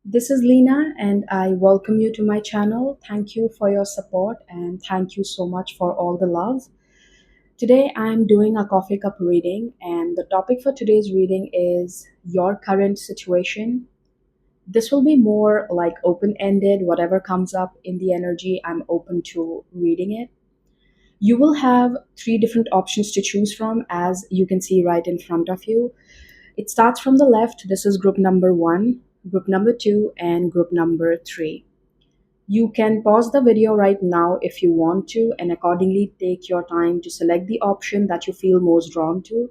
This is Leena, and I welcome you to my channel. Thank you for your support and thank you so much for all the love. Today, I'm doing a coffee cup reading, and the topic for today's reading is your current situation. This will be more like open ended, whatever comes up in the energy, I'm open to reading it. You will have three different options to choose from, as you can see right in front of you. It starts from the left. This is group number one, group number two, and group number three. You can pause the video right now if you want to and accordingly take your time to select the option that you feel most drawn to.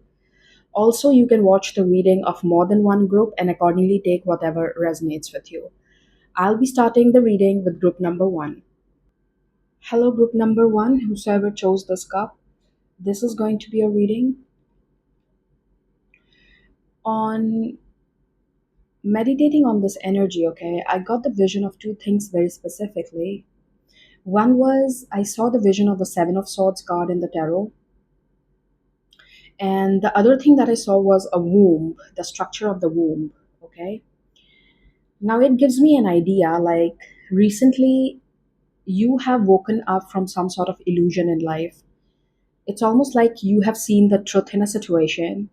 Also, you can watch the reading of more than one group and accordingly take whatever resonates with you. I'll be starting the reading with group number one. Hello, group number one, whosoever chose this cup. This is going to be a reading on meditating on this energy. Okay, I got the vision of two things very specifically. One was I saw the vision of the Seven of Swords card in the tarot. And the other thing that I saw was a womb, the structure of the womb. Okay. Now it gives me an idea like recently you have woken up from some sort of illusion in life. It's almost like you have seen the truth in a situation.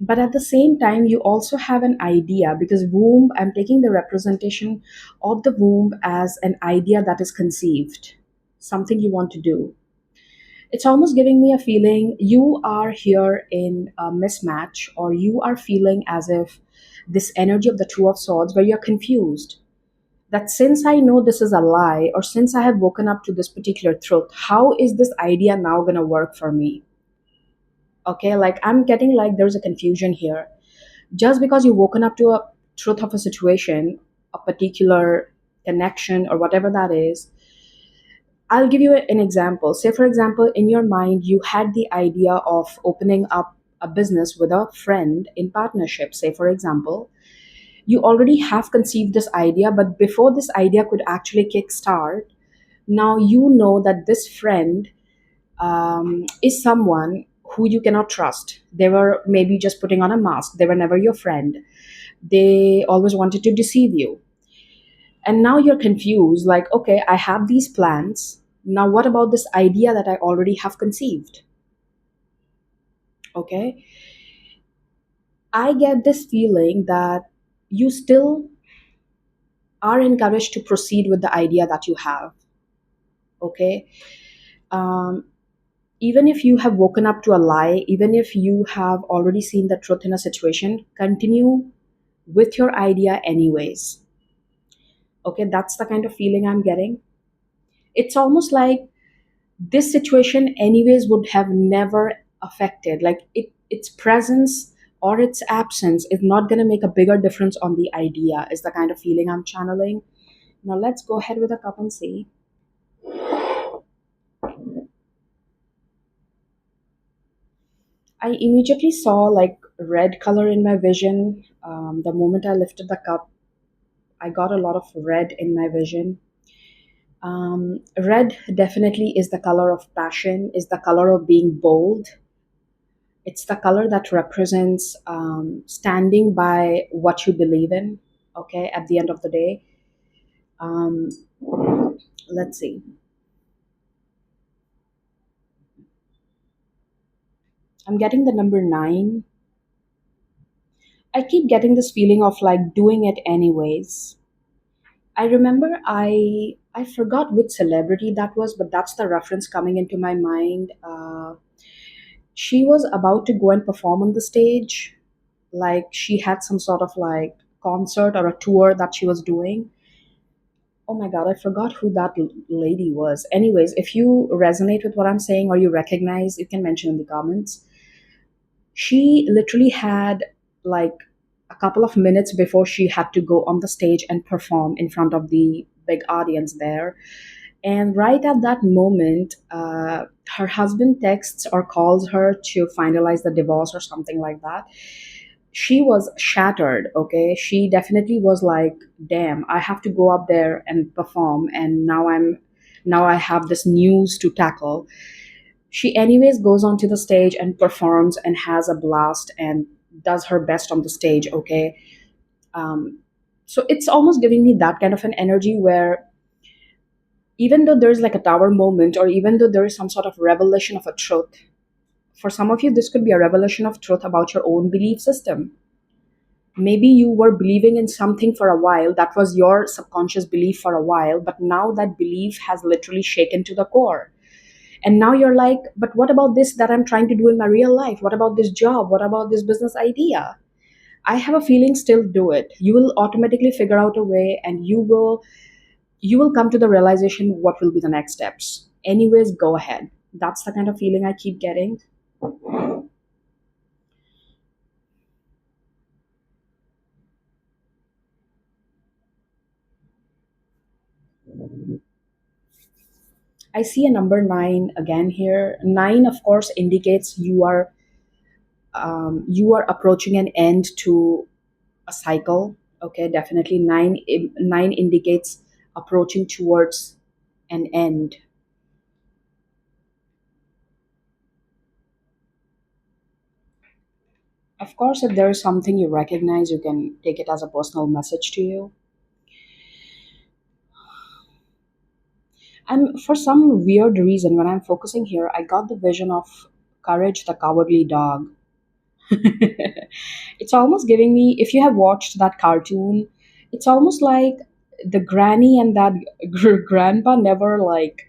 But at the same time, you also have an idea because womb, I'm taking the representation of the womb as an idea that is conceived, something you want to do. It's almost giving me a feeling you are here in a mismatch, or you are feeling as if this energy of the Two of Swords, where you're confused. That since I know this is a lie, or since I have woken up to this particular truth, how is this idea now going to work for me? Okay, like I'm getting like there's a confusion here. Just because you've woken up to a truth of a situation, a particular connection, or whatever that is, I'll give you an example. Say, for example, in your mind, you had the idea of opening up a business with a friend in partnership. Say, for example, you already have conceived this idea, but before this idea could actually kickstart, now you know that this friend is someone who you cannot trust. They were maybe just putting on a mask, they were never your friend. They always wanted to deceive you. And now you're confused like, okay, I have these plans. Now, what about this idea that I already have conceived? Okay. I get this feeling that you still are encouraged to proceed with the idea that you have. Okay. Um, Even if you have woken up to a lie, even if you have already seen the truth in a situation, continue with your idea anyways. Okay. That's the kind of feeling I'm getting. It's almost like this situation anyways would have never affected, like its presence or its absence is not going to make a bigger difference on the idea, is the kind of feeling I'm channeling. Now let's go ahead with a cup and see. I immediately saw like red color in my vision. The moment I lifted the cup, I got a lot of red in my vision. Red definitely is the color of passion, is the color of being bold. It's the color that represents standing by what you believe in. Okay, at the end of the day, um, let's see. I'm getting the number nine. I keep getting this feeling of like doing it anyways. I remember I forgot which celebrity that was, but that's the reference coming into my mind. She was about to go and perform on the stage, like she had some sort of like concert or a tour that she was doing. Oh my god, I forgot who that lady was. Anyways, if you resonate with what I'm saying or you recognize, you can mention in the comments. She literally had like a couple of minutes before she had to go on the stage and perform in front of the big audience there. And right at that moment, her husband texts or calls her to finalize the divorce or something like that. She was shattered. Okay, she definitely was like, damn, I have to go up there and perform, and now I have this news to tackle. She anyways goes onto the stage and performs and has a blast and does her best on the stage. Okay. um, So it's almost giving me that kind of an energy where even though there's like a tower moment, or even though there is some sort of revelation of a truth, for some of you, this could be a revelation of truth about your own belief system. Maybe you were believing in something for a while, that was your subconscious belief for a while, but now that belief has literally shaken to the core. And now you're like, but what about this that I'm trying to do in my real life? What about this job? What about this business idea? I have a feeling, still do it. You will automatically figure out a way, and you will come to the realization what will be the next steps. Anyways, go ahead. That's the kind of feeling I keep getting. I see a number 9 again here. 9, of course, indicates you are approaching an end to a cycle. Okay, definitely 9 indicates approaching towards an end. Of course, if there is something you recognize, you can take it as a personal message to you. And for some weird reason, when I'm focusing here, I got the vision of Courage the Cowardly Dog. It's almost giving me, if you have watched that cartoon, it's almost like the granny and that grandpa never, like,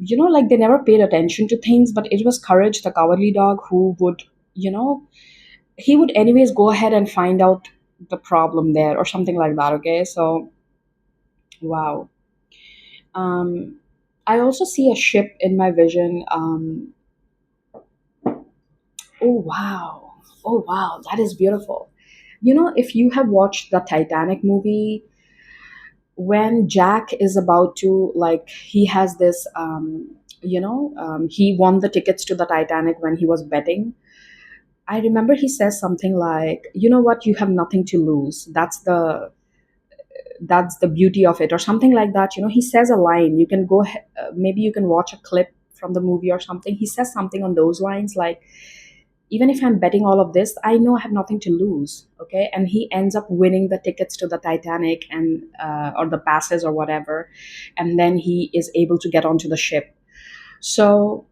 like they never paid attention to things, but it was Courage the Cowardly Dog who would, you know, he would anyways go ahead and find out the problem there or something like that. Okay, so wow. um I also see a ship in my vision. Oh wow. Oh wow, that is beautiful. If you have watched the Titanic movie, when Jack is about to, like, he has this, he won the tickets to the Titanic when he was betting. I remember he says something like, "You know what? You have nothing to lose. That's the beauty of it," or something like that. He says a line. You can maybe you can watch a clip from the movie or something. He says something on those lines, like, even if I'm betting all of this, I know I have nothing to lose. Okay, and he ends up winning the tickets to the Titanic, and or the passes or whatever, and then he is able to get onto the ship. So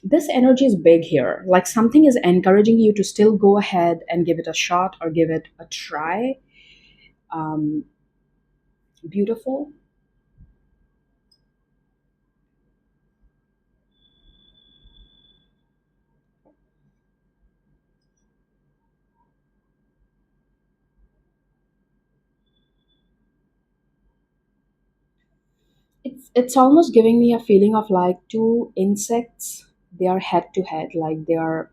this energy is big here. Like, something is encouraging you to still go ahead and give it a shot or give it a try. Um, Beautiful. It's almost giving me a feeling of like two insects. They are head to head. Like, they are.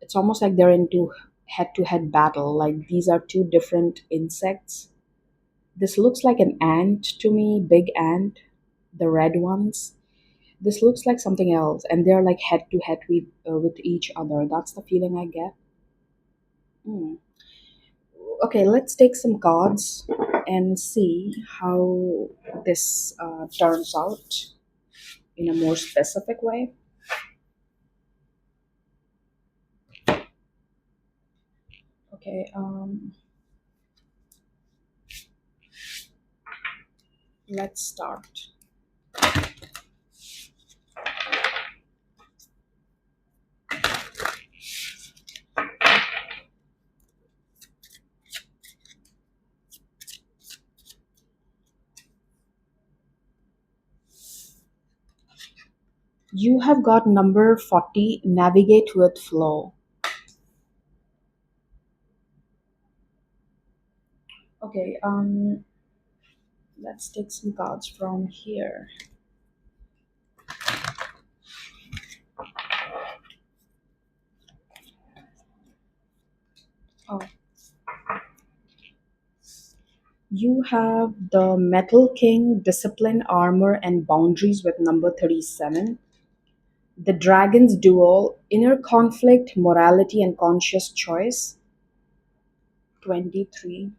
It's almost like they're into head to head battle. Like, these are two different insects. This looks like an ant to me, big ant, the red ones. This looks like something else, and they're like head to head with each other. That's the feeling I get. Hmm. Okay, let's take some cards and see how this turns out in a more specific way. Okay, let's start. You have got number 40, navigate with flow. Okay, let's take some cards from here. Oh, you have the Metal King, discipline, armor, and boundaries with number 37. The Dragon's Duel, inner conflict, morality, and conscious choice, 23.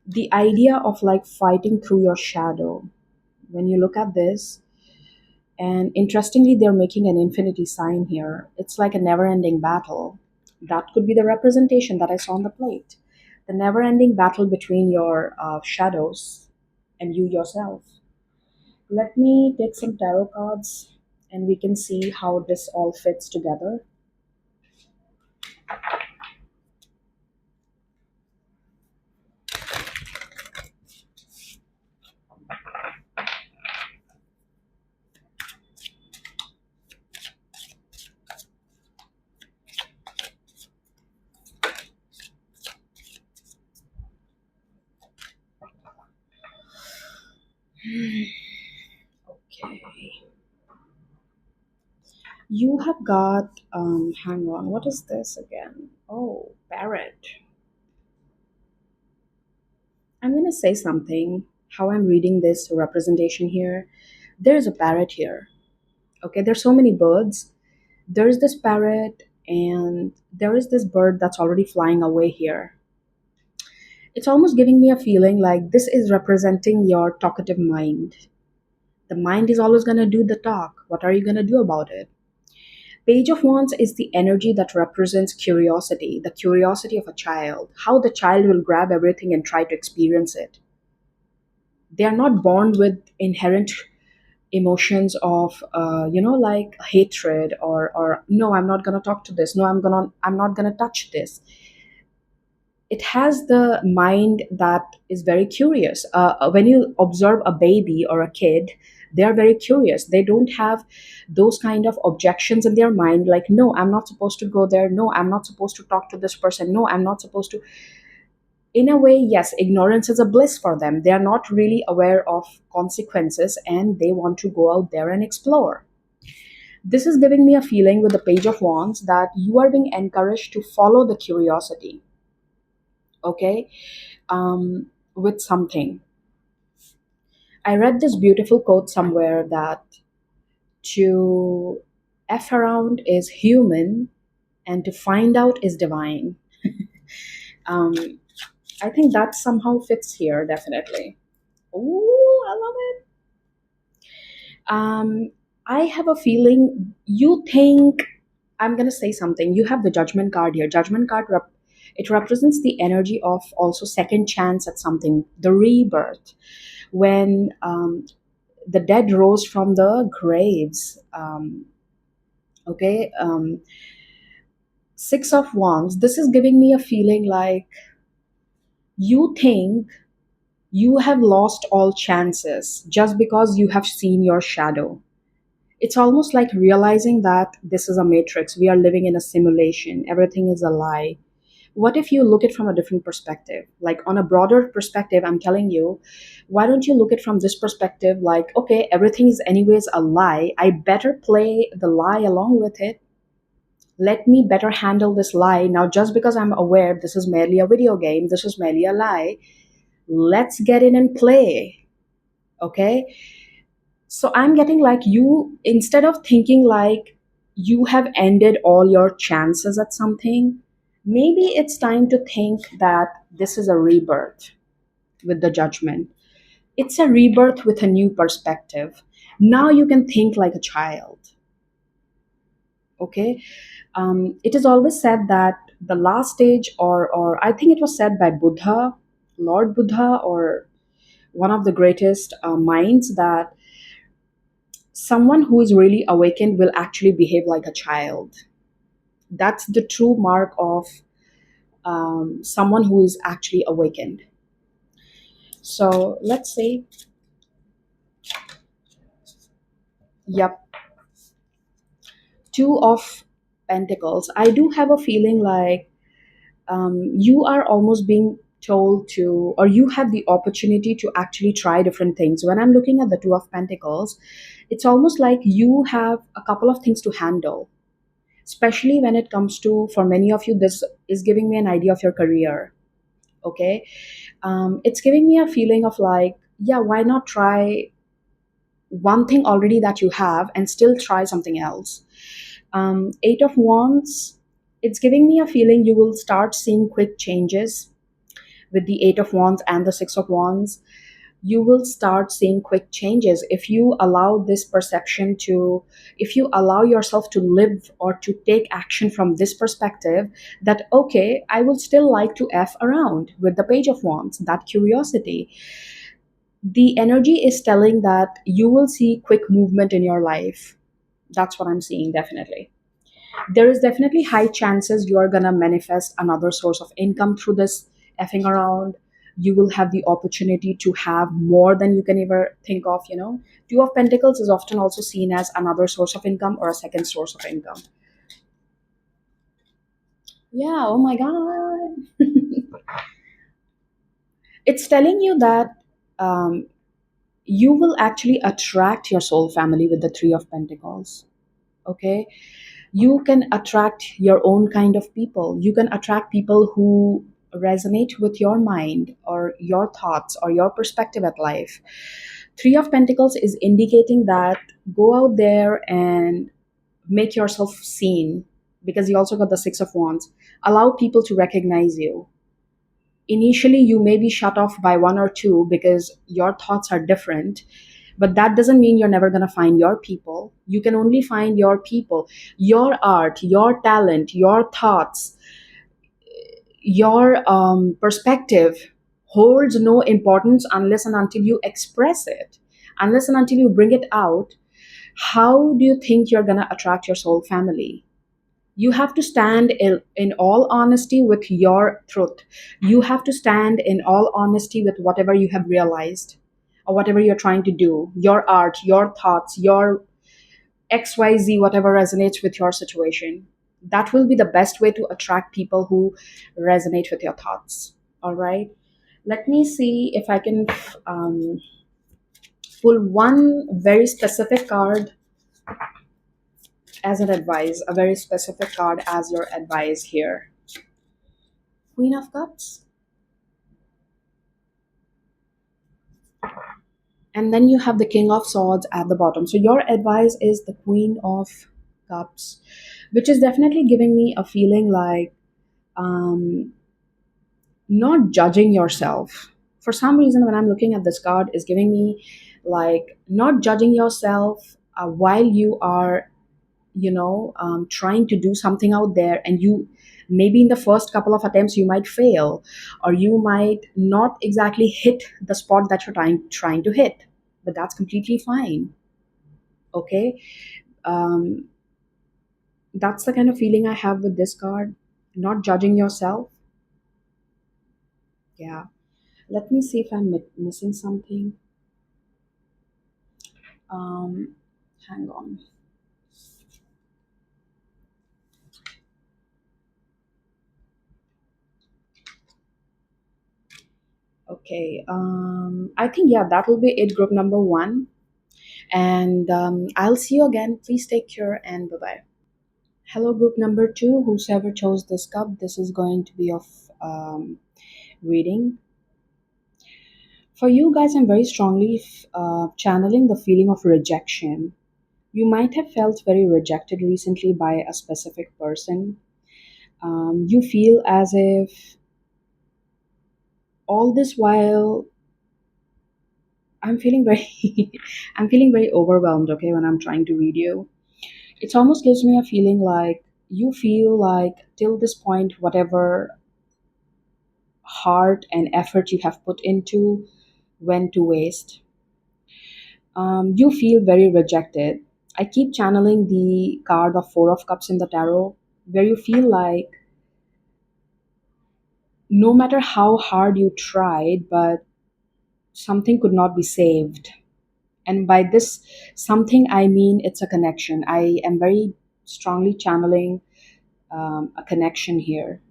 The idea of like fighting through your shadow. When you look at this, and interestingly, they're making an infinity sign here. It's like a never ending battle. That could be the representation that I saw on the plate. the never ending battle between your shadows and you yourself. Let me take some tarot cards and we can see how this all fits together. Okay. You have got, hang on, what is this again? Oh, parrot. I'm going to say something. How I'm reading this representation here. There is a parrot here. Okay, there's so many birds. There is this parrot, and there is this bird that's already flying away here. It's almost giving me a feeling like this is representing your talkative mind. The mind is always going to do the talk. What are you going to do about it? Page of Wands is the energy that represents curiosity, the curiosity of a child, how the child will grab everything and try to experience it. They are not born with inherent emotions of like hatred or no, I'm not going to talk to this, no, I'm not going to touch this. It has the mind that is very curious. When you observe a baby or a kid, they are very curious. They don't have those kind of objections in their mind, like, no, I'm not supposed to go there, no, I'm not supposed to talk to this person, no, I'm not supposed to. In a way, yes, ignorance is a bliss for them. They are not really aware of consequences and they want to go out there and explore. This is giving me a feeling with the Page of Wands that you are being encouraged to follow the curiosity, okay, with something. I read this beautiful quote somewhere that to F around is human and to find out is divine. Um, I think that somehow fits here, definitely. Ooh, I love it. Um, I have a feeling you think I'm gonna say something. You have the Judgment card here. Judgment card it represents the energy of also second chance at something, the rebirth. When the dead rose from the graves. Okay, Six of Wands. This is giving me a feeling like you think you have lost all chances just because you have seen your shadow. It's almost like realizing that this is a matrix. We are living in a simulation. Everything is a lie. What if you look at it from a different perspective? Like on a broader perspective, I'm telling you, why don't you look at it from this perspective? Like, okay, everything is anyways a lie. I better play the lie along with it. Let me better handle this lie. Now, just because I'm aware this is merely a video game, this is merely a lie, let's get in and play. Okay? So I'm getting like you, instead of thinking like you have ended all your chances at something, maybe it's time to think that this is a rebirth with the Judgment. It's a rebirth with a new perspective. Now you can think like a child. Okay? It is always said that the last stage, or I think it was said by Buddha, Lord Buddha, or one of the greatest minds, that someone who is really awakened will actually behave like a child. That's the true mark of someone who is actually awakened. So let's say, yep, Two of Pentacles. I do have a feeling like you are almost being told to, or you have the opportunity to actually try different things. When I'm looking at the Two of Pentacles, it's almost like you have a couple of things to handle, especially when it comes to, for many of you, this is giving me an idea of your career. Okay, it's giving me a feeling of like, yeah, why not try one thing already that you have and still try something else. Eight of Wands, it's giving me a feeling you will start seeing quick changes with the Eight of Wands and the Six of Wands. you will start seeing quick changes if you allow this perception to, if you allow yourself to live or to take action from this perspective, that okay, I will still like to f around with the page of wands, that curiosity, the energy is telling that you will see quick movement in your life. That's what I'm seeing. Definitely, there is definitely high chances you are going to manifest another source of income through this effing around. You will have the opportunity to have more than you can ever think of, you know. Two of Pentacles is often also seen as another source of income or a second source of income. Yeah, oh my god. It's telling you that um, you will actually attract your soul family with the Three of Pentacles. Okay, you can attract your own kind of people. You can attract people who resonate with your mind or your thoughts or your perspective at life. Three of Pentacles is indicating that go out there and make yourself seen, because you also got the Six of Wands. Allow people to recognize you. Initially, you may be shut off by one or two because your thoughts are different, but that doesn't mean you're never going to find your people. You can only find your people. Your art, your talent, your thoughts, your perspective holds no importance unless and until you express it, unless and until you bring it out. How do you think you're going to attract your soul family? You have to stand in all honesty with your truth. You have to stand in all honesty with whatever you have realized or whatever you're trying to do, your art, your thoughts, your XYZ, whatever resonates with your situation. That will be the best way to attract people who resonate with your thoughts. All right. Let me see if I can um, pull one very specific card as an advice, a very specific card as your advice here. Queen of Cups. And then you have the King of Swords at the bottom. So your advice is the Queen of Cups, which is definitely giving me a feeling like um, not judging yourself. For some reason, when I'm looking at this card, is giving me like not judging yourself while you are, trying to do something out there, and you maybe in the first couple of attempts you might fail, or you might not exactly hit the spot that you're trying to hit, but that's completely fine. Okay, um, that's the kind of feeling I have with this card. Not judging yourself. Yeah. Let me see if I'm missing something. Um, Hang on. Okay. I think yeah, that will be it. Group number one, and I'll see you again. Please take care and bye bye. Hello, group number two. Whoever chose this cup, this is going to be of reading for you guys. I'm very strongly channeling the feeling of rejection. You might have felt very rejected recently by a specific person. You feel as if all this while I'm feeling very I'm feeling very overwhelmed, okay, when I'm trying to read you. It almost gives me a feeling like you feel like till this point whatever heart and effort you have put into went to waste. You feel very rejected. I keep channeling the card of Four of Cups in the tarot, where you feel like no matter how hard you tried, but something could not be saved. And by this something, I mean it's a connection. I am very strongly channeling a connection here.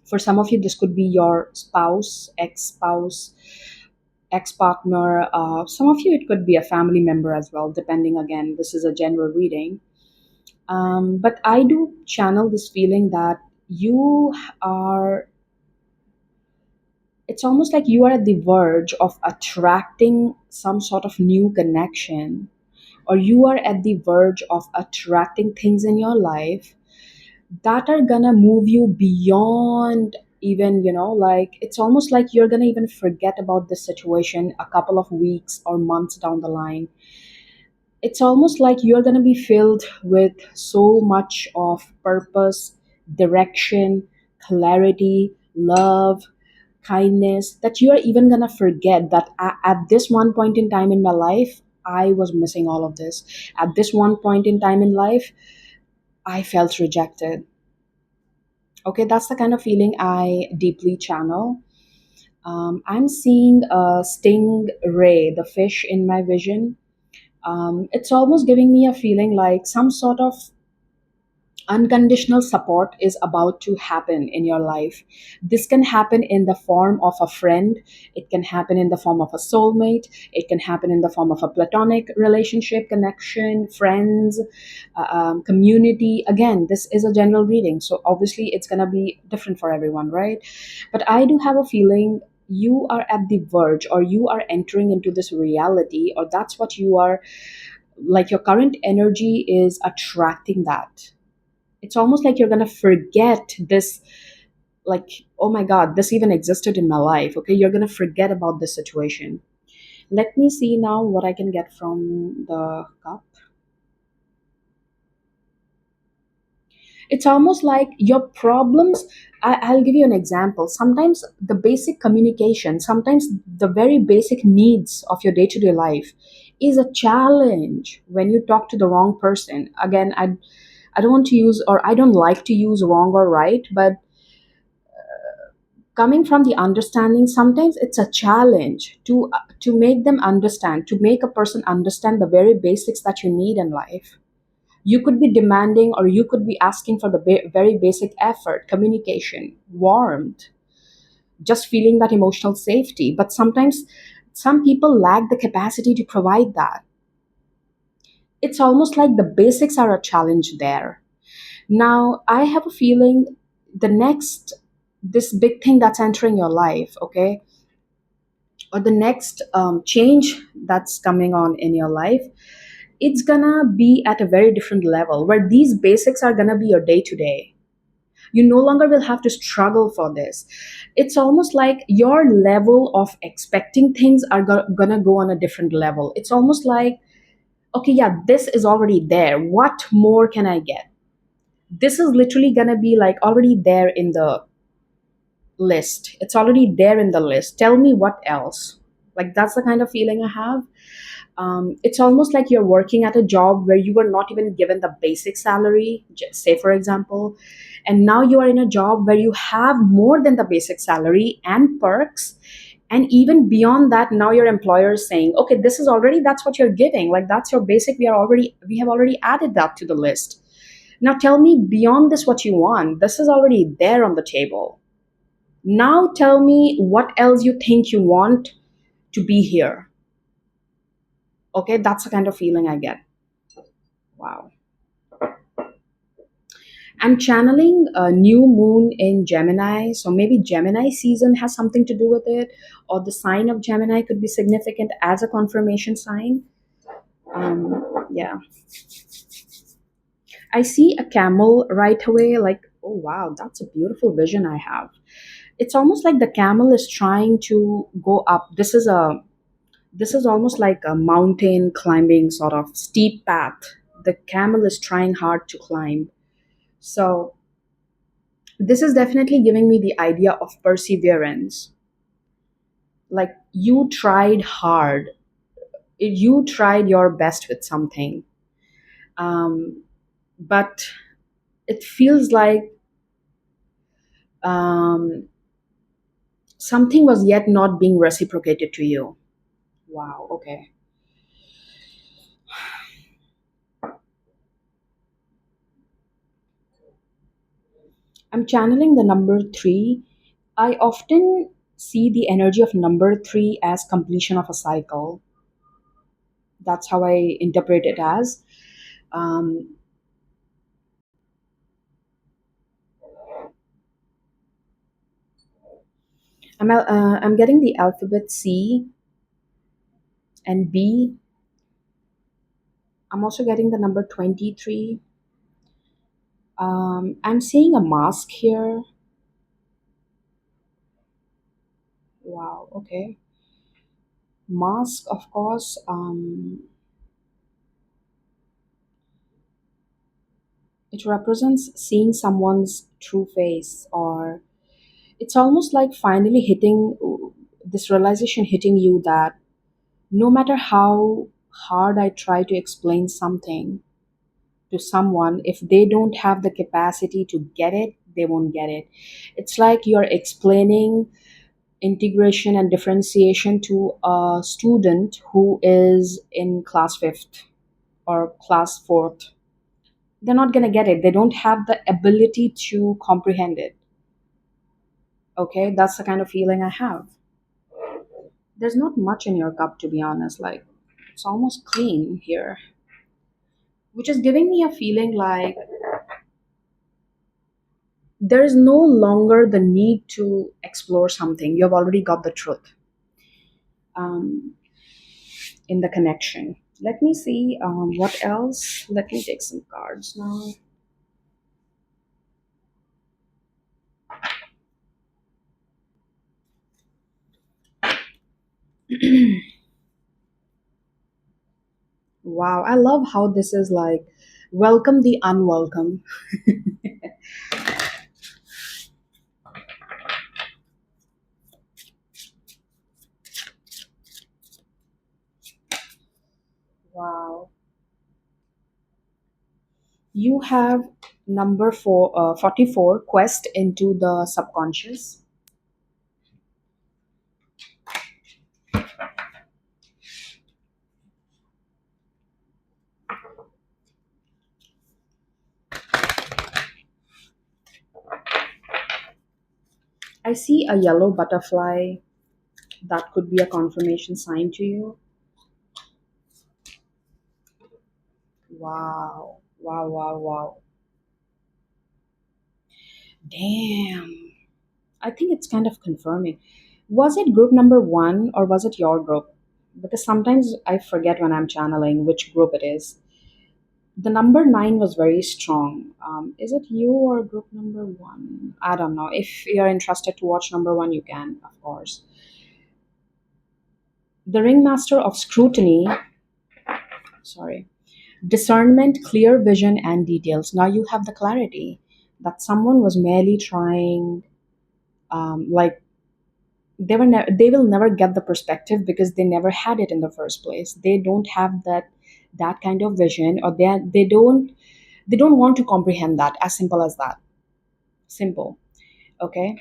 For some of you, this could be your spouse, ex partner. Some of you, it could be a family member as well, depending. Again, this is a general reading. But I do channel this feeling that you are, it's almost like you are at the verge of attracting some sort of new connection, or you are at the verge of attracting things in your life that are gonna move you beyond even, like it's almost like you're going to even forget about this situation a couple of weeks or months down the line. It's almost like you're going to be filled with so much of purpose, direction, clarity, love, kindness, that you are even going to forget that at this one point in time in my life, I was missing all of this. At this one point in time in life, I felt rejected. Okay, that's the kind of feeling I deeply channel. I'm seeing a stingray, the fish, in my vision. It's almost giving me a feeling like some sort of unconditional support is about to happen in your life. This can happen in the form of a friend, it can happen in the form of a soulmate, it can happen in the form of a platonic relationship, connection, friends, community. Again, this is a general reading, so obviously it's going to be different for everyone, right? But I do have a feeling you are at the verge, or you are entering into this reality, or that's what you are, like your current energy is attracting that. It's almost like you're going to forget this, like, oh my god, this even existed in my life. Okay, you're going to forget about this situation. Let me see now what I can get from the cup. It's almost like your problems, I'll give you an example. Sometimes the basic communication, sometimes the very basic needs of your day-to-day life is a challenge when you talk to the wrong person. Again, I don't want to use, or I don't like to use wrong or right, but coming from the understanding, sometimes it's a challenge to make them understand, to make a person understand the very basics that you need in life. You could be demanding, or you could be asking for the very basic effort, communication, warmth, just feeling that emotional safety, but sometimes some people lack the capacity to provide that. It's almost like the basics are a challenge there. Now I have a feeling the next, this big thing that's entering your life, okay, or the next change that's coming on in your life, it's gonna be at a very different level where these basics are gonna be your day to day. You no longer will have to struggle for this. It's almost like your level of expecting things are gonna go on a different level. It's almost like, okay, yeah, this is already there. What more can I get? This is literally gonna be like already there in the list. It's already there in the list. Tell me what else. Like that's the kind of feeling I have. It's almost like you're working at a job where you were not even given the basic salary, say for example, and now you are in a job where you have more than the basic salary and perks. And even beyond that, now your employer is saying, okay, this is already, that's what you're giving. Like that's your basic. We have already added that to the list. Now tell me beyond this what you want. This is already there on the table. Now tell me what else you think you want to be here. Okay, that's the kind of feeling I get. Wow. I'm channeling a new moon in Gemini. So maybe Gemini season has something to do with it, or the sign of Gemini could be significant as a confirmation sign. Yeah. I see a camel right away, like, oh wow, that's a beautiful vision I have. It's almost like the camel is trying to go up. This is almost like a mountain climbing sort of steep path. The camel is trying hard to climb. So this is definitely giving me the idea of perseverance. Like you tried hard, you tried your best with something, um, but it feels like um, something was yet not being reciprocated to you. Wow, okay. I'm channeling the number three. I often see the energy of number three as completion of a cycle. That's how I interpret it as. Um, I'm getting the alphabet C and B. I'm also getting the number 23. I'm seeing a mask here. Wow, okay. Mask, of course. It represents seeing someone's true face, or it's almost like finally hitting this realization hitting you that no matter how hard I try to explain something to someone, if they don't have the capacity to get it, they won't get it. It's like you're explaining integration and differentiation to a student who is in class 5th or class 4th. They're not going to get it. They don't have the ability to comprehend it. Okay, that's the kind of feeling I have. There's not much in your cup, to be honest. Like, it's almost clean here, which is giving me a feeling like there is no longer the need to explore something. You've already got the truth um, in the connection. Let me see what else. Let me take some cards now. Wow, I love how this is like welcome the unwelcome. Wow. You have number 44, quest into the subconscious. I see a yellow butterfly. That could be a confirmation sign to you. Wow. Wow, wow, wow. Damn. I think it's kind of confirming. Was it group number 1 or was it your group? Because sometimes I forget when I'm channeling which group it is. The number 9 was very strong. Is it you or group number 1? I don't know. If you're interested to watch number 1, you can, of course. The ringmaster of scrutiny, sorry, discernment, clear vision, and details. Now you have the clarity that someone was merely trying, like they will never get the perspective because they never had it in the first place. They don't have that kind of vision, or they don't want to comprehend that. As simple as that. Simple. Okay.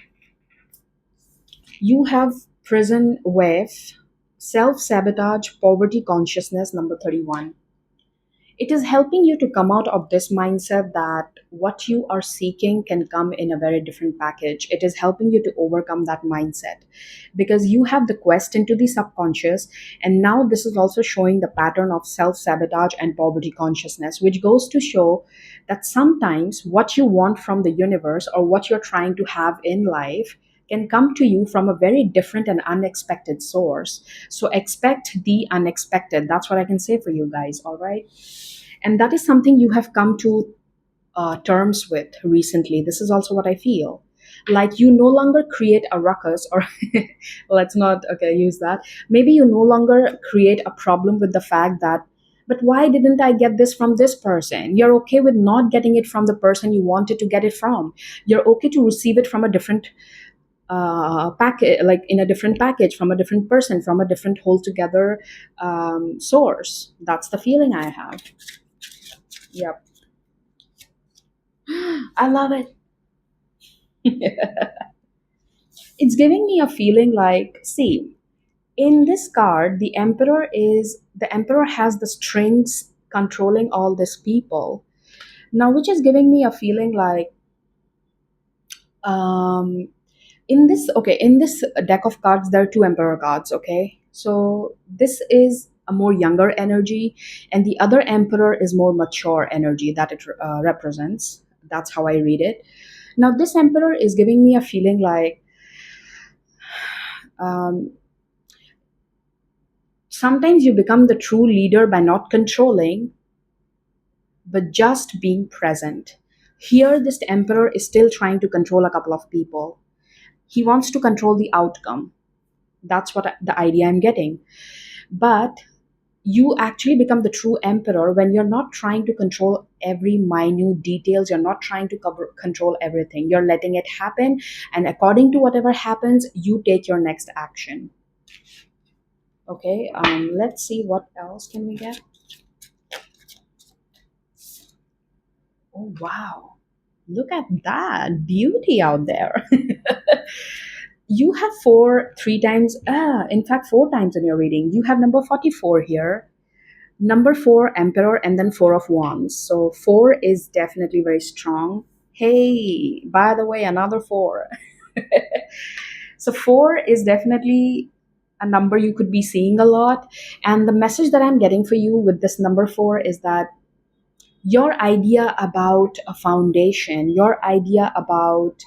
You have prison wave, self sabotage, poverty consciousness, number 31. It is helping you to come out of this mindset that what you are seeking can come in a very different package. It is helping you to overcome that mindset because you have the quest into the subconscious, and now this is also showing the pattern of self sabotage and poverty consciousness, which goes to show that sometimes what you want from the universe or what you're trying to have in life can come to you from a very different and unexpected source. So expect the unexpected. That's what I can say for you guys, all right? And that is something you have come to terms with recently. This is also what I feel. Like you no longer create a ruckus, or let's not okay use that. Maybe you no longer create a problem with the fact that, but why didn't I get this from this person? You're okay with not getting it from the person you wanted to get it from. You're okay to receive it from a different package, like in a different package, from a different person, from a different whole together source. That's the feeling I have. Yep. I love it. It's giving me a feeling like, see, in this card, the emperor has the strings controlling all these people. Now, which is giving me a feeling like, um, in this deck of cards, there are two emperor cards. Okay, so this is a more younger energy, and the other emperor is more mature energy that it represents. That's how I read it. Now, this emperor is giving me a feeling like, um, sometimes you become the true leader by not controlling, but just being present. Here, this emperor is still trying to control a couple of people. He wants to control the outcome. That's what the idea I'm getting. But you actually become the true emperor when you're not trying to control every minute details. You're not trying to control everything. You're letting it happen, and according to whatever happens, you take your next action. Okay, let's see what else can we get. Oh wow, look at that beauty out there. You have four three times, in fact four times in your reading. You have number 44 here, number four emperor, and then four of wands. So four is definitely very strong. Hey, by the way, another four. So four is definitely a number you could be seeing a lot. And the message that I'm getting for you with this number four is that your idea about a foundation, your idea about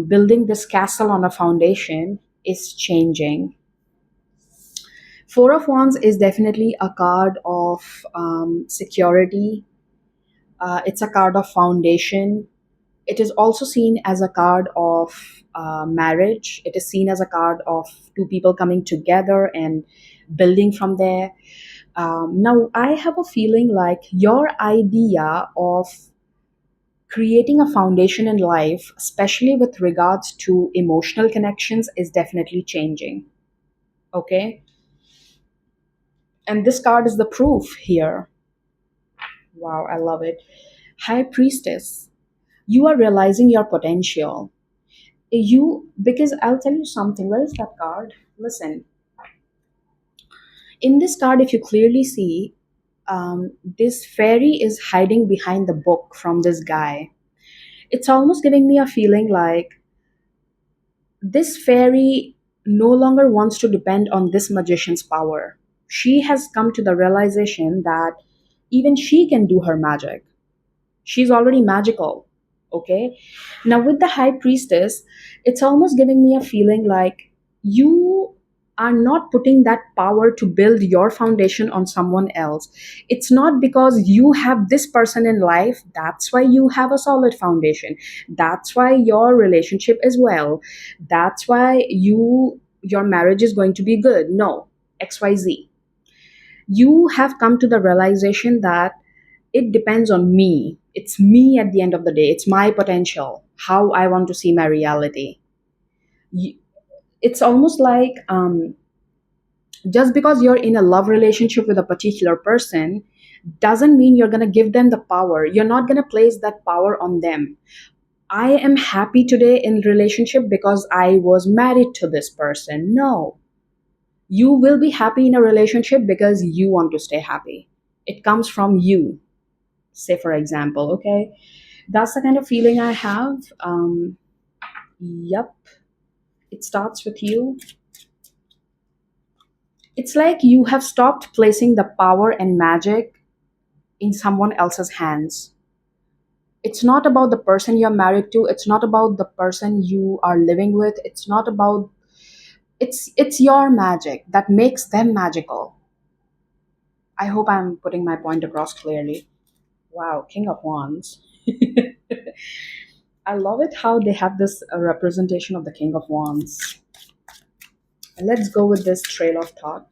building this castle on a foundation is changing. Four of wands is definitely a card of security. It's a card of foundation. It is also seen as a card of marriage. It is seen as a card of two people coming together and building from there. Now, I have a feeling like your idea of creating a foundation in life, especially with regards to emotional connections, is definitely changing. Okay? And this card is the proof here. Wow, I love it. High Priestess, you are realizing your potential. Because I'll tell you something. Where is that card? Listen, in this card, if you clearly see, this fairy is hiding behind the book from this guy. It's almost giving me a feeling like this fairy no longer wants to depend on this magician's power. She has come to the realization that even she can do her magic. She's already magical. Okay. Now, with the high priestess, it's almost giving me a feeling like you are not putting that power to build your foundation on someone else. It's not because you have this person in life, that's why you have a solid foundation. That's why your relationship is well. That's why your marriage is going to be good. No, XYZ. You have come to the realization that it depends on me. It's me at the end of the day. It's my potential, how I want to see my reality. It's almost like just because you're in a love relationship with a particular person doesn't mean you're going to give them the power. You're not going to place that power on them. I am happy today in relationship because I was married to this person. No. You will be happy in a relationship because you want to stay happy. It comes from you. Say, for example, okay? That's the kind of feeling I have. Yep, it starts with you. It's like you have stopped placing the power and magic in someone else's hands. It's not about the person you're married to. It's not about the person you are living with. It's not about, it's your magic that makes them magical. I hope I'm putting my point across clearly. Wow, King of Wands. I love it how they have this representation of the King of Wands. Let's go with this trail of thought.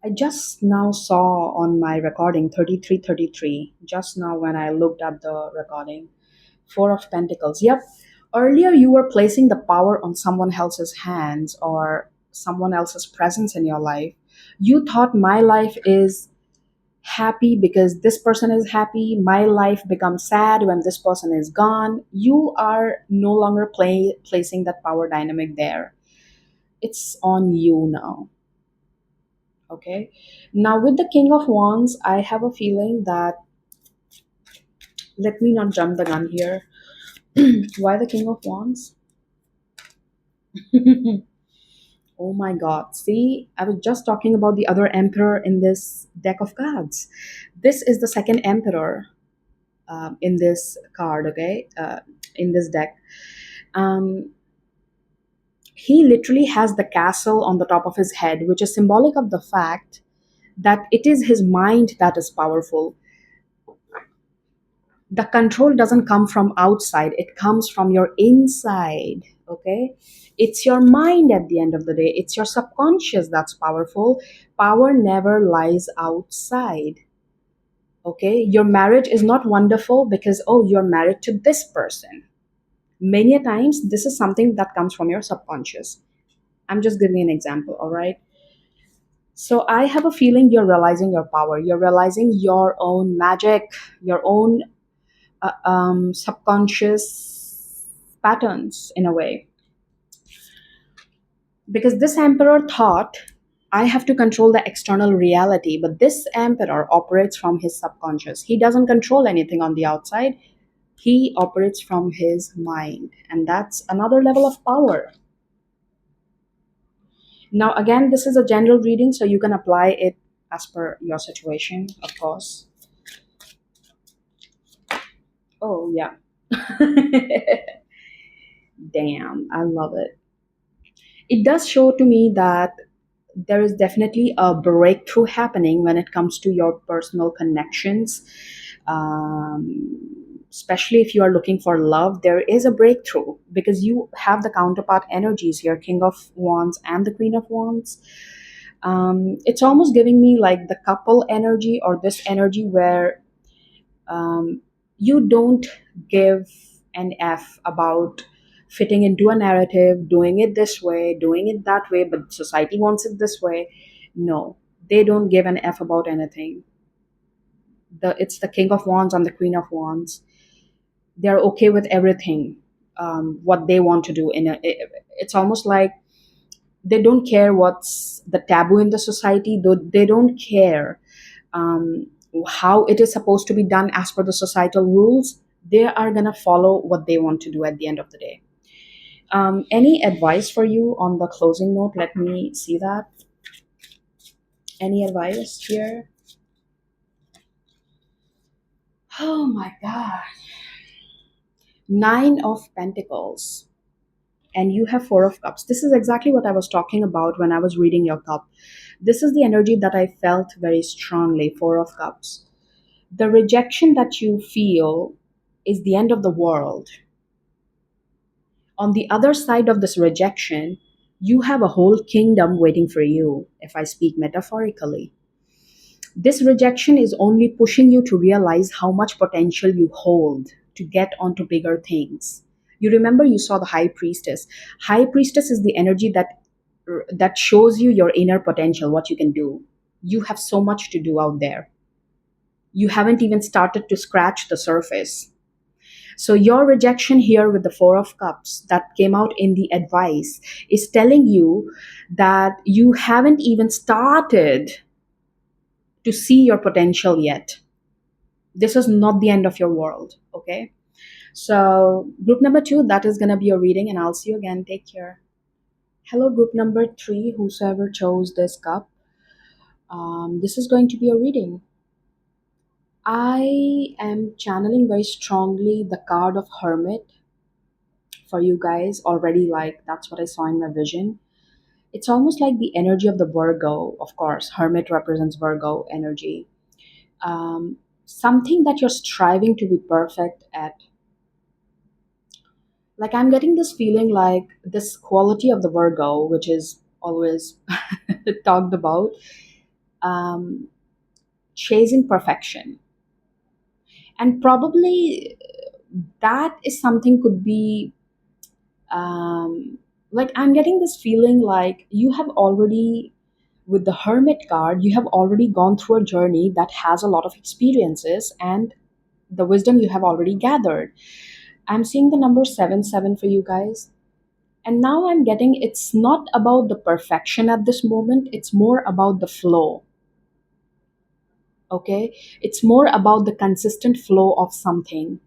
I just now saw on my recording 3333, just now when I looked at the recording, Four of Pentacles. Yep. Earlier, you were placing the power on someone else's hands or someone else's presence in your life. You thought my life is happy because this person is happy. My life becomes sad when this person is gone. You are no longer placing that power dynamic there. It's on you now. Okay. Now, with the King of Wands, I have a feeling that, let me not jump the gun here. Why the King of Wands? Oh my God. See, I was just talking about the other emperor in this deck of cards. This is the second emperor in this card, okay? In this deck. Um, he literally has the castle on the top of his head, which is symbolic of the fact that it is his mind that is powerful. The control doesn't come from outside, it comes from your inside. Okay, it's your mind at the end of the day, it's your subconscious that's powerful. Power never lies outside. Okay, your marriage is not wonderful because, oh, you're married to this person. Many a times this is something that comes from your subconscious. I'm just giving an example, all right? So I have a feeling you're realizing your power, you're realizing your own magic, your own subconscious patterns in a way. Because this emperor thought, I have to control the external reality, but this emperor operates from his subconscious. He doesn't control anything on the outside, he operates from his mind. And that's another level of power. Now, again, this is a general reading, so you can apply it as per your situation, of course. Oh, yeah. Damn, I love it. It does show to me that there is definitely a breakthrough happening when it comes to your personal connections. Especially if you are looking for love, there is a breakthrough because you have the counterpart energies here, King of Wands and the Queen of Wands. It's almost giving me like the couple energy or this energy where um, you don't give an F about fitting into a narrative, doing it this way, doing it that way, but society wants it this way. No, they don't give an F about anything. It's the King of Wands and the Queen of Wands. They're okay with everything, what they want to do. It's almost like they don't care what's the taboo in the society. Though they don't care um, how it is supposed to be done as per the societal rules. They are gonna follow what they want to do at the end of the day. Any advice for you on the closing note? Let me see that. Any advice here? Oh my God. Nine of Pentacles. And you have Four of Cups. This is exactly what I was talking about when I was reading your cup. This is the energy that I felt very strongly. Four of Cups. The rejection that you feel is the end of the world. On the other side of this rejection, you have a whole kingdom waiting for you, if I speak metaphorically. This rejection is only pushing you to realize how much potential you hold to get onto bigger things. You remember you saw the high priestess. High priestess is the energy that shows you your inner potential, what you can do. You have so much to do out there. You haven't even started to scratch the surface. So your rejection here with the Four of Cups that came out in the advice is telling you that you haven't even started to see your potential yet. This is not the end of your world, okay? So group number 2, that is going to be your reading, and I'll see you again. Take care. Hello, group number 3, whosoever chose this cup. This is going to be a reading. I am channeling very strongly the card of Hermit for you guys already. Like, that's what I saw in my vision. It's almost like the energy of the Virgo. Of course, Hermit represents Virgo energy. Something that you're striving to be perfect at. Like, I'm getting this feeling like this quality of the Virgo, which is always talked about, um, chasing perfection. And probably that is something could be like, I'm getting this feeling like you have already, with the Hermit card, you have already gone through a journey that has a lot of experiences and the wisdom you have already gathered. I'm seeing the number 7 7 for you guys. And now I'm getting, it's not about the perfection at this moment, it's more about the flow. Okay? It's more about the consistent flow of something.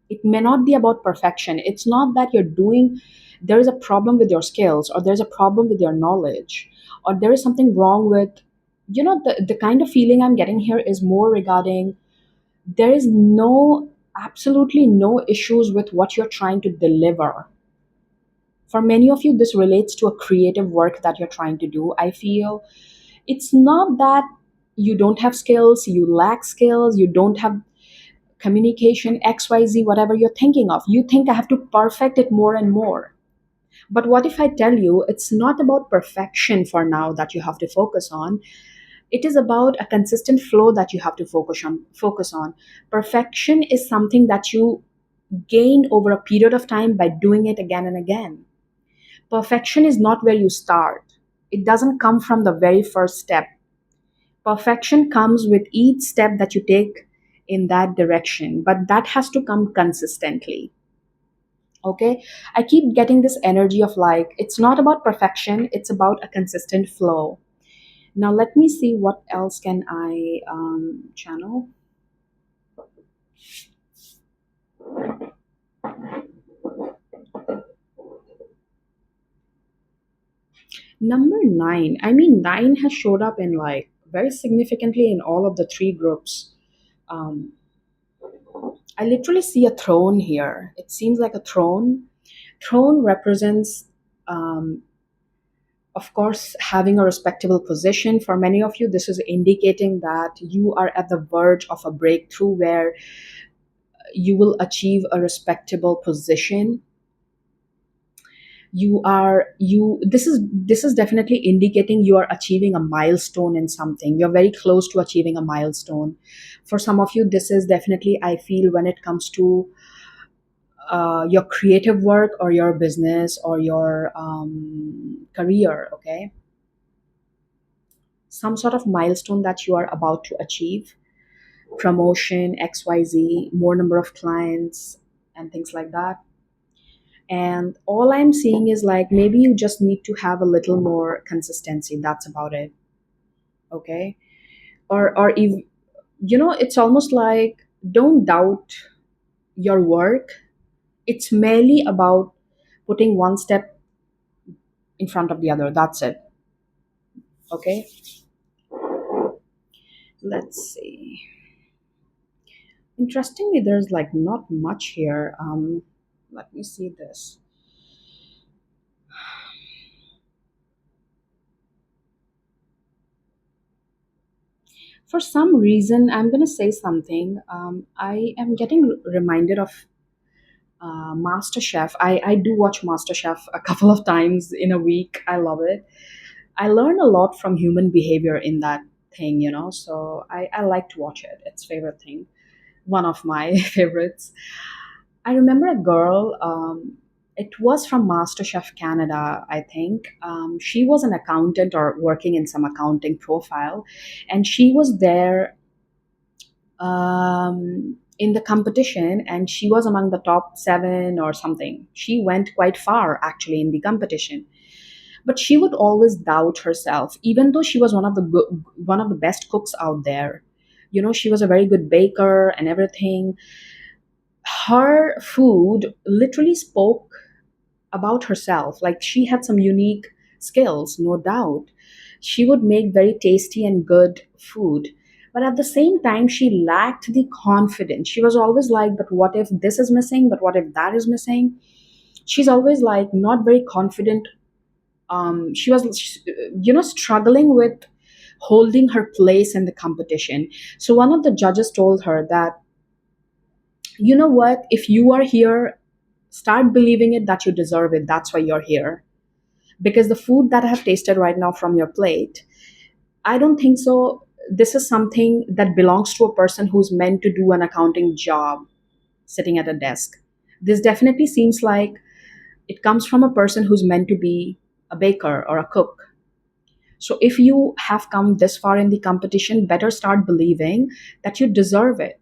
It may not be about perfection. It's not that you're doing, there is a problem with your skills, or there's a problem with your knowledge, or there is something wrong with, the kind of feeling I'm getting here is more regarding there is absolutely no issues with what you're trying to deliver. For many of you, this relates to a creative work that you're trying to do. I feel it's not that you don't have skills, you lack skills, you don't have communication, XYZ, whatever you're thinking of. You think I have to perfect it more and more. But what if I tell you it's not about perfection for now that you have to focus on? It is about a consistent flow that you have to focus on. Perfection is something that you gain over a period of time by doing it again and again. Perfection is not where you start. It doesn't come from the very first step. Perfection comes with each step that you take in that direction, but that has to come consistently. Okay? I keep getting this energy of like, it's not about perfection, it's about a consistent flow. Now, let me see what else can I channel. Number nine. I mean, nine has showed up in like very significantly in all of the three groups. Um, I literally see a throne here. It seems like a throne. Throne represents, um, of course, having a respectable position. For many of you, this is indicating that you are at the verge of a breakthrough where you will achieve a respectable position. This is definitely indicating you are achieving a milestone in something. You're very close to achieving a milestone. For some of you, this is definitely, I feel, when it comes to your creative work or your business or your career. Okay, some sort of milestone that you are about to achieve, promotion, XYZ, more number of clients, and things like that. And all I'm seeing is like maybe you just need to have a little more consistency. That's about it. Okay. Or if it's almost like don't doubt your work. It's merely about putting one step in front of the other. That's it. Okay. Let's see. Interestingly, there's like not much here. Let me see this. For some reason, I'm going to say something. I am getting reminded of MasterChef. I do watch MasterChef a couple of times in a week. I love it. I learn a lot from human behavior in that thing. So I like to watch it. It's favorite thing. One of my favorites. I remember a girl. It was from MasterChef Canada, I think. She was an accountant or working in some accounting profile, and she was there in the competition, and she was among the top seven or something. She went quite far actually in the competition, but she would always doubt herself, even though she was one of the best cooks out there. She was a very good baker and everything. Her food literally spoke about herself. Like she had some unique skills, no doubt. She would make very tasty and good food. But at the same time, she lacked the confidence. She was always like, but what if this is missing? But what if that is missing? She's always like not very confident. She was, struggling with holding her place in the competition. So one of the judges told her that, you know what, if you are here, start believing it that you deserve it. That's why you're here. Because the food that I have tasted right now from your plate, I don't think so. This is something that belongs to a person who's meant to do an accounting job sitting at a desk. This definitely seems like it comes from a person who's meant to be a baker or a cook. So if you have come this far in the competition, better start believing that you deserve it.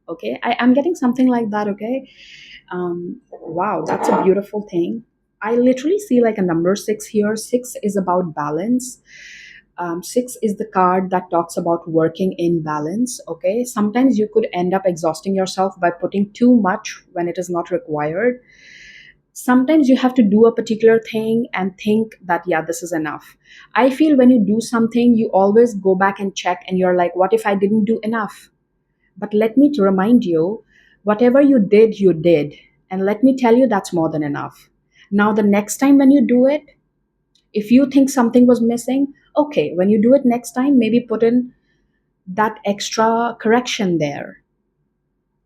Okay, I'm getting something like that. Okay, wow, that's a beautiful thing. I literally see like a number six here. Six is about balance. Six is the card that talks about working in balance. Okay, sometimes you could end up exhausting yourself by putting too much when it is not required. Sometimes you have to do a particular thing and think that, yeah, this is enough. I feel when you do something, you always go back and check, and you're like, what if I didn't do enough? But let me to remind you, whatever you did, you did. And let me tell you, that's more than enough. Now, the next time when you do it, if you think something was missing, okay, when you do it next time, maybe put in that extra correction there.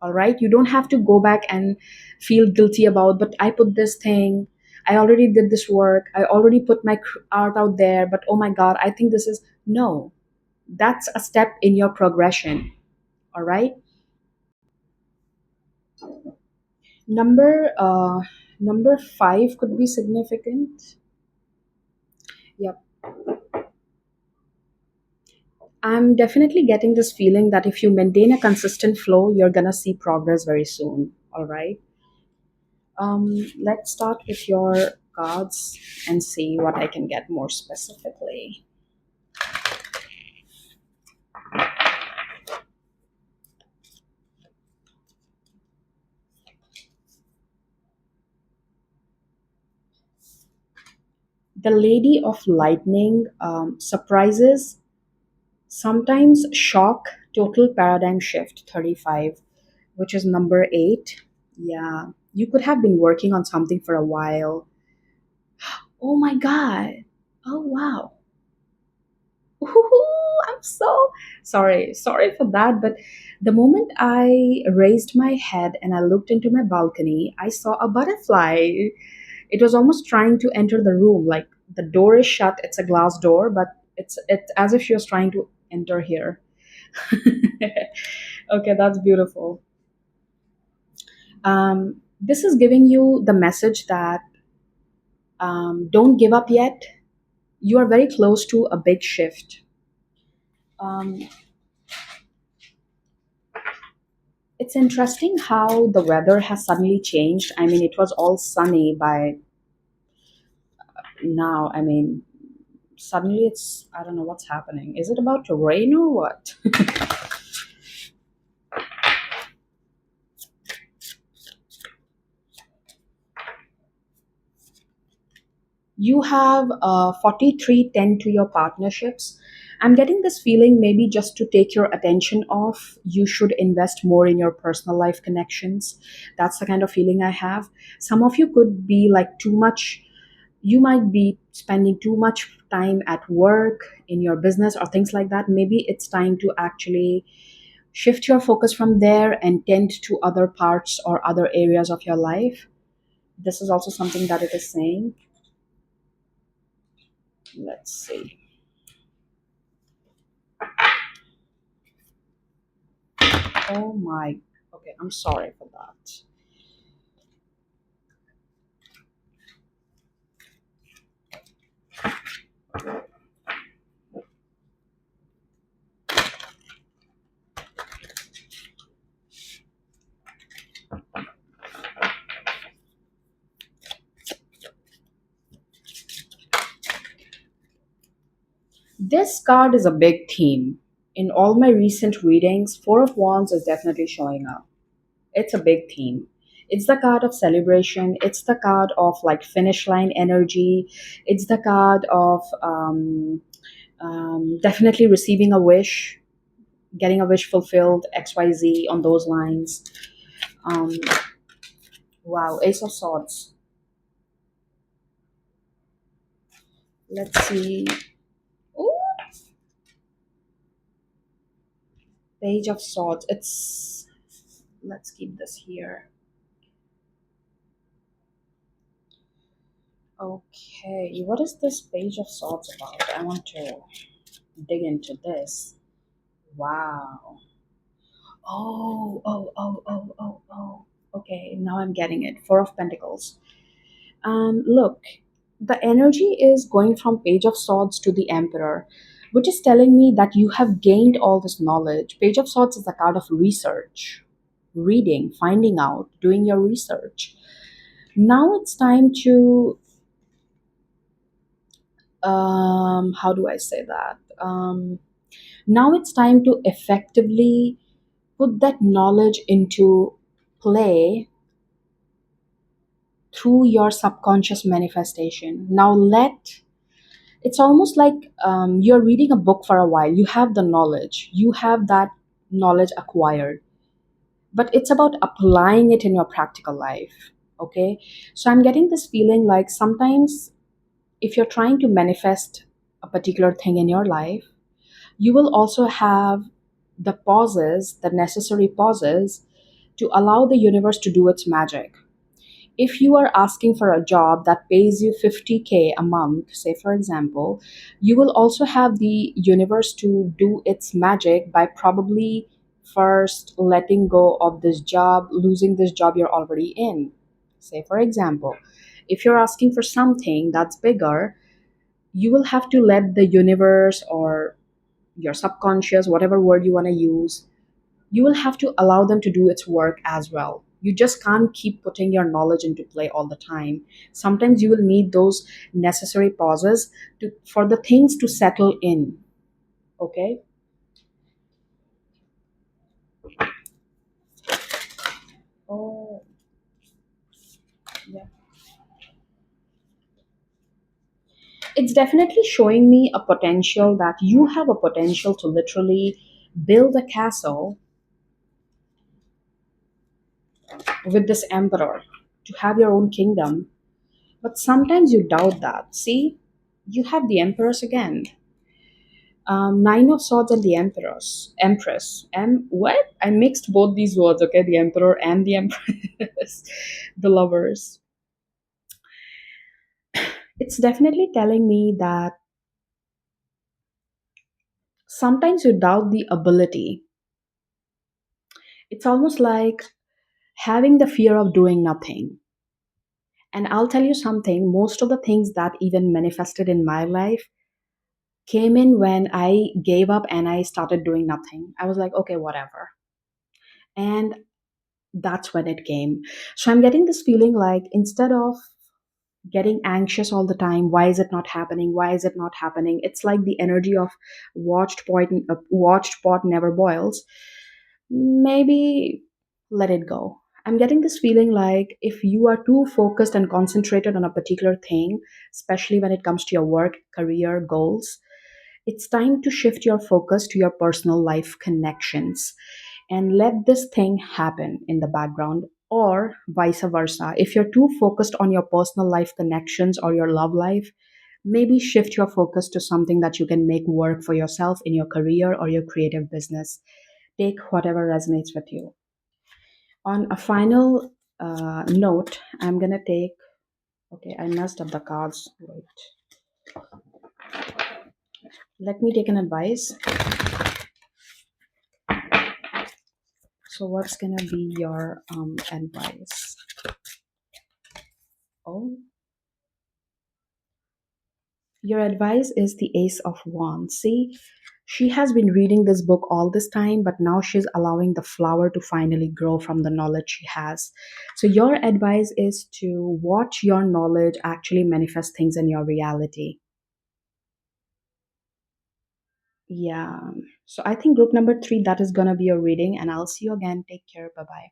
All right, you don't have to go back and feel guilty about, but I put this thing, I already did this work, I already put my art out there, but oh my god, I think this is no. That's a step in your progression. All right. Number 5 could be significant. Yep. I'm definitely getting this feeling that if you maintain a consistent flow, you're gonna see progress very soon. All right. Let's start with your cards and see what I can get more specifically. The Lady of Lightning, surprises, sometimes shock, total paradigm shift, 35, which is number 8. Yeah, you could have been working on something for a while. Oh my God. Oh wow. Ooh, I'm so sorry. Sorry for that. But the moment I raised my head and I looked into my balcony, I saw a butterfly. It was almost trying to enter the room. Like the door is shut, it's a glass door, but it's as if she was trying to enter here. Okay, that's beautiful. This is giving you the message that don't give up yet. You are very close to a big shift. Um, it's interesting how the weather has suddenly changed. I mean, it was all sunny by now. I mean, suddenly it's, I don't know what's happening. Is it about to rain or what? You have 4310 to your partnerships. I'm getting this feeling maybe just to take your attention off, you should invest more in your personal life connections. That's the kind of feeling I have. Some of you could be like too much, you might be spending too much time at work, in your business, or things like that. Maybe it's time to actually shift your focus from there and tend to other parts or other areas of your life. This is also something that it is saying. Let's see. Oh my. Okay, I'm sorry for that. This card is a big theme. In all my recent readings, Four of Wands is definitely showing up. It's a big theme. It's the card of celebration. It's the card of like finish line energy. It's the card of definitely receiving a wish, getting a wish fulfilled, XYZ on those lines. Um, wow, Ace of Swords. Let's see. Ooh, Page of Swords. It's, let's keep this here. Okay, what is this Page of Swords about? I want to dig into this. Wow. Oh. Okay, now I'm getting it. Four of Pentacles. Look, the energy is going from Page of Swords to the Emperor, which is telling me that you have gained all this knowledge. Page of Swords is a card of research, reading, finding out, doing your research. Now it's time to, how do I say that? Now it's time to effectively put that knowledge into play through your subconscious manifestation. Now let, it's almost like you're reading a book for a while. You have the knowledge, you have that knowledge acquired, but it's about applying it in your practical life. Okay, so I'm getting this feeling like sometimes if you're trying to manifest a particular thing in your life, you will also have the pauses, the necessary pauses to allow the universe to do its magic. If you are asking for a job that pays you 50K a month, say for example, you will also have the universe to do its magic by probably first letting go of this job, losing this job you're already in. Say for example, if you're asking for something that's bigger, you will have to let the universe or your subconscious, whatever word you want to use, you will have to allow them to do its work as well. You just can't keep putting your knowledge into play all the time. Sometimes you will need those necessary pauses for the things to settle in. Okay? Oh, yeah. It's definitely showing me a potential that you have a potential to literally build a castle with this emperor, to have your own kingdom. But sometimes you doubt that. See, you have the emperors again. Nine of Swords and the Empress. What? I mixed both these words, okay? The Emperor and the Empress. The lovers. It's definitely telling me that sometimes you doubt the ability. It's almost like having the fear of doing nothing. And I'll tell you something, most of the things that even manifested in my life came in when I gave up and I started doing nothing. I was like, okay, whatever. And that's when it came. So I'm getting this feeling like instead of getting anxious all the time, why is it not happening, why is it not happening, it's like the energy of watched pot never boils. Maybe let it go. I'm getting this feeling like if you are too focused and concentrated on a particular thing, especially when it comes to your work, career, goals, it's time to shift your focus to your personal life connections and let this thing happen in the background, or vice versa. If you're too focused on your personal life connections or your love life, maybe shift your focus to something that you can make work for yourself in your career or your creative business. Take whatever resonates with you. On a final note, I'm gonna take. Okay, I messed up the cards. Wait. Let me take an advice. So, what's gonna be your advice? Oh, your advice is the Ace of Wands. See, she has been reading this book all this time, but now she's allowing the flower to finally grow from the knowledge she has. So, your advice is to watch your knowledge actually manifest things in your reality. Yeah. So, I think group number 3, that is going to be your reading, and I'll see you again. Take care. Bye bye.